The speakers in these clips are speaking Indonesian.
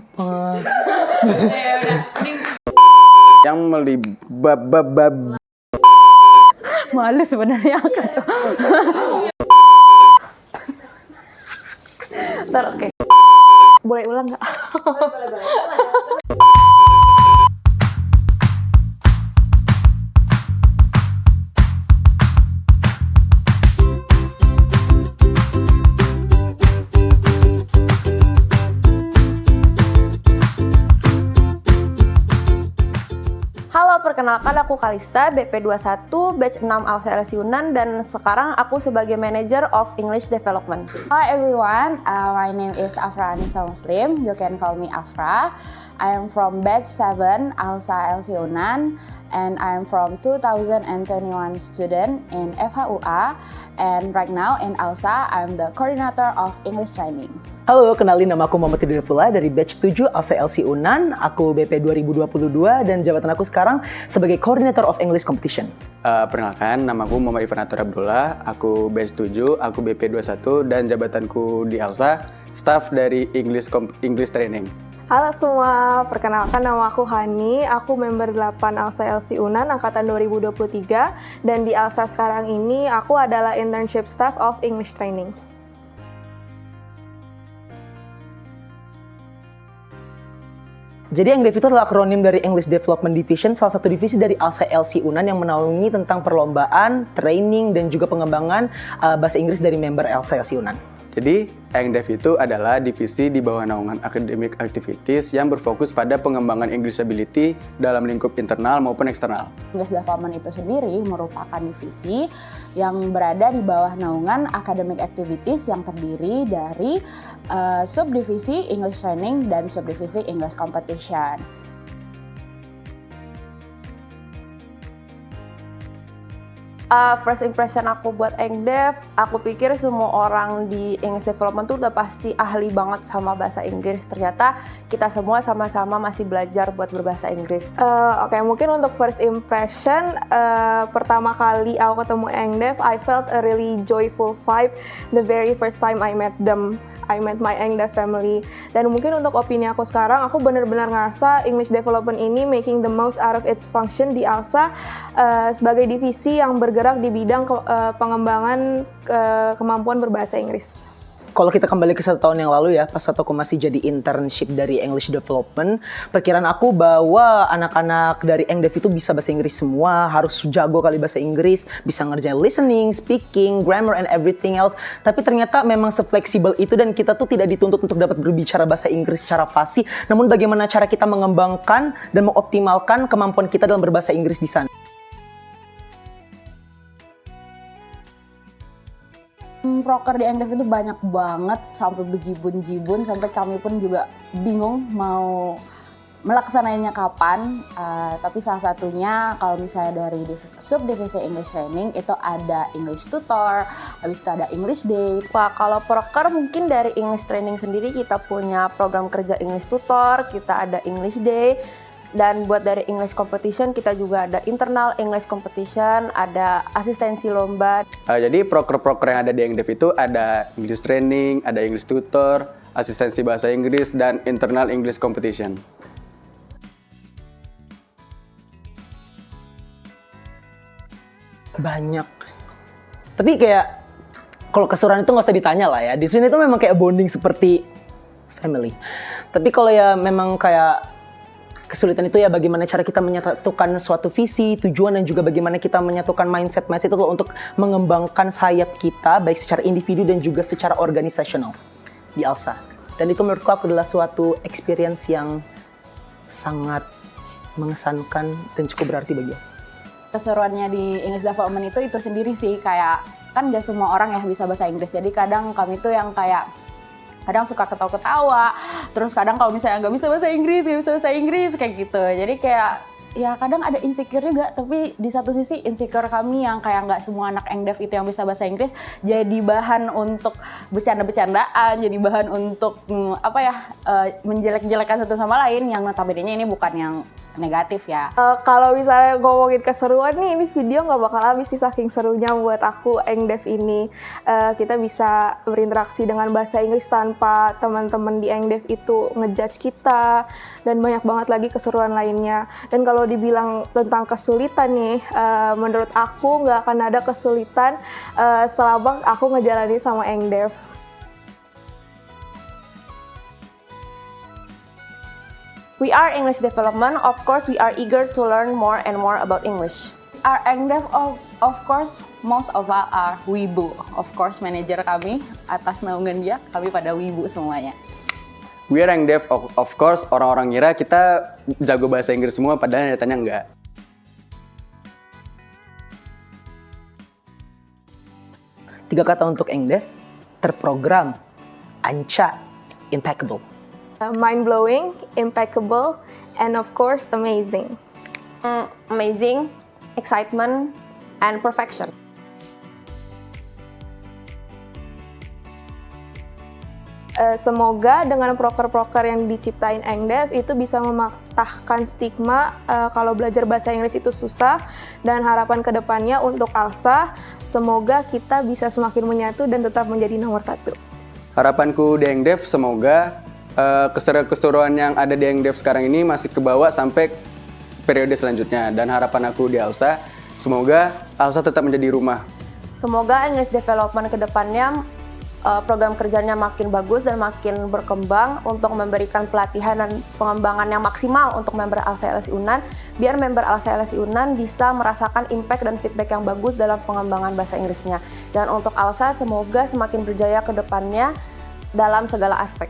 apa? Ya udah. Yang melibab. Malu sebenarnya aku tuh. Ntar oke. Boleh ulang nggak? Halo, perkenalkan aku Kalista, BP21, batch 6 ALSA LC Unan, dan sekarang aku sebagai Manager of English Development. Hi everyone, my name is Afra Anissa Muslim. You can call me Afra. I am from batch 7 ALSA LC Unan, and I am from 2021 student in FHUA. And right now in ALSA, I am the coordinator of English training. Halo, kenalin nama aku Muhammad Hidayatullah dari batch 7 ALSA LC Unan. Aku BP 2022 dan jabatan aku sekarang sebagai Coordinator of English Competition. Perkenalkan, nama aku Muhammad Ifanatur Abdullah, aku batch 7, aku BP 21 dan jabatanku di ALSA, staff dari English Training. Halo semua, perkenalkan nama aku Hani, aku member 8 ALSA LC Unan angkatan 2023 dan di ALSA sekarang ini aku adalah internship staff of English Training. Jadi EngDev itu adalah akronim dari English Development Division, salah satu divisi dari ALSA LC Unan yang menaungi tentang perlombaan, training, dan juga pengembangan bahasa Inggris dari member ALSA LC Unan. Jadi, EngDev itu adalah divisi di bawah naungan academic activities yang berfokus pada pengembangan English ability dalam lingkup internal maupun eksternal. English Development itu sendiri merupakan divisi yang berada di bawah naungan academic activities yang terdiri dari subdivisi English Training dan subdivisi English Competition. First impression aku buat EngDev, aku pikir semua orang di English Development tuh udah pasti ahli banget sama bahasa Inggris. Ternyata kita semua sama-sama masih belajar buat berbahasa Inggris. Oke, mungkin untuk first impression, pertama kali aku ketemu EngDev, I felt a really joyful vibe the very first time I met them. I met my EngDev family. Dan mungkin untuk opini aku sekarang, aku benar-benar ngerasa English Development ini making the most out of its function di ALSA sebagai divisi yang bergerak di bidang pengembangan kemampuan berbahasa Inggris. Kalau kita kembali ke 1 tahun yang lalu ya, pas aku masih jadi internship dari English Development, perkiraan aku bahwa anak-anak dari EngDev itu bisa bahasa Inggris semua, harus jago kali bahasa Inggris, bisa ngerjain listening, speaking, grammar, and everything else. Tapi ternyata memang se-fleksibel itu dan kita tuh tidak dituntut untuk dapat berbicara bahasa Inggris secara fasih, namun bagaimana cara kita mengembangkan dan mengoptimalkan kemampuan kita dalam berbahasa Inggris di sana. Proker di EngDev itu banyak banget, sampai berjibun-jibun, sampai kami pun juga bingung mau melaksanainya kapan. Tapi salah satunya kalau misalnya dari subdivisi English Training itu ada English Tutor, habis itu ada English Day. Kalau proker mungkin dari English Training sendiri kita punya program kerja English Tutor, kita ada English Day. Dan buat dari English Competition kita juga ada internal English Competition, ada asistensi lomba. Jadi proker-proker yang ada di EngDev itu ada English Training, ada English Tutor, asistensi bahasa Inggris, dan internal English Competition. Banyak. Tapi kayak kalau keseruan itu nggak usah ditanya lah ya. Di sini tuh memang kayak bonding seperti family. Tapi kalau ya memang kayak kesulitan itu ya bagaimana cara kita menyatukan suatu visi, tujuan, dan juga bagaimana kita menyatukan mindset itu untuk mengembangkan sayap kita baik secara individu dan juga secara organisasional di ALSA. Dan itu menurutku adalah suatu experience yang sangat mengesankan dan cukup berarti bagi aku. Keseruannya di English Development itu sendiri sih, kayak kan gak semua orang ya bisa bahasa Inggris. Jadi kadang kami tuh yang kayak kadang suka ketawa-ketawa, terus kadang kalau misalnya nggak bisa bahasa Inggris kayak gitu. Jadi kayak ya kadang ada insecure juga, tapi di satu sisi insecure kami yang kayak nggak semua anak EngDev itu yang bisa bahasa Inggris jadi bahan untuk bercanda-bercandaan, jadi bahan untuk menjelek-jelekan satu sama lain, yang notabene ini bukan yang negatif ya. Kalau misalnya ngomongin keseruan nih, ini video nggak bakal habis sih saking serunya buat aku Engdev ini. Kita bisa berinteraksi dengan bahasa Inggris tanpa teman-teman di Engdev itu ngejudge kita, dan banyak banget lagi keseruan lainnya. Dan kalau dibilang tentang kesulitan nih, menurut aku nggak akan ada kesulitan selama aku ngejalani sama Engdev. We are English Development. Of course, we are eager to learn more and more about English. Our Engdev, of course, most of us are wibu. Of course, manajer kami atas naungan dia, kami pada wibu semuanya. We are Engdev, of course, orang-orang ngira kita jago bahasa Inggris semua, padahal nyatanya enggak. 3 kata untuk Engdev: terprogram, anca, impeccable. Mind-blowing, impeccable, and of course, amazing. Amazing, excitement, and perfection. Semoga dengan proker-proker yang diciptain Engdev itu bisa mematahkan stigma kalau belajar bahasa Inggris itu susah, dan harapan kedepannya untuk Alsa, semoga kita bisa semakin menyatu dan tetap menjadi nomor 1. Harapanku di Engdev, semoga keseruan yang ada di Engdev sekarang ini masih kebawa sampai periode selanjutnya. Dan harapan aku di Alsa, semoga Alsa tetap menjadi rumah. Semoga English Development ke depannya program kerjanya makin bagus dan makin berkembang untuk memberikan pelatihan dan pengembangan yang maksimal untuk member Alsa LSI Unan, biar member Alsa LSI Unan bisa merasakan impact dan feedback yang bagus dalam pengembangan bahasa Inggrisnya. Dan untuk Alsa, semoga semakin berjaya ke depannya dalam segala aspek.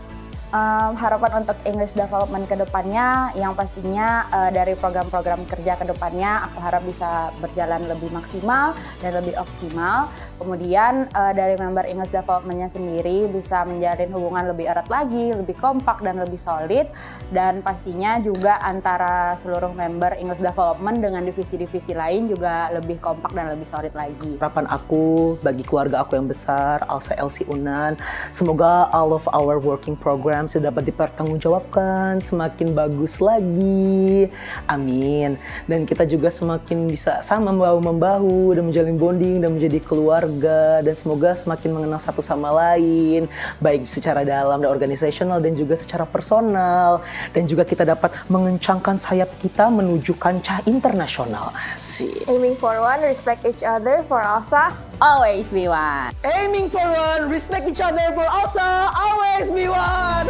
Harapan untuk English Development ke depannya, yang pastinya dari program-program kerja ke depannya aku harap bisa berjalan lebih maksimal dan lebih optimal. Kemudian dari member English Development-nya sendiri bisa menjalin hubungan lebih erat lagi, lebih kompak dan lebih solid. Dan pastinya juga antara seluruh member English Development dengan divisi-divisi lain juga lebih kompak dan lebih solid lagi. Harapan aku bagi keluarga aku yang besar, Alsa LSI Unan, semoga all of our working programs dapat dipertanggungjawabkan semakin bagus lagi. Amin. Dan kita juga semakin bisa sama membahu dan menjalin bonding dan menjadi keluarga, dan semoga semakin mengenal satu sama lain, baik secara dalam dan organisasional dan juga secara personal, dan juga kita dapat mengencangkan sayap kita menuju kancah internasional. Asik. Aiming for one, respect each other for Alsa. Always be one. Aiming for one, respect each other for Alsa, always be one.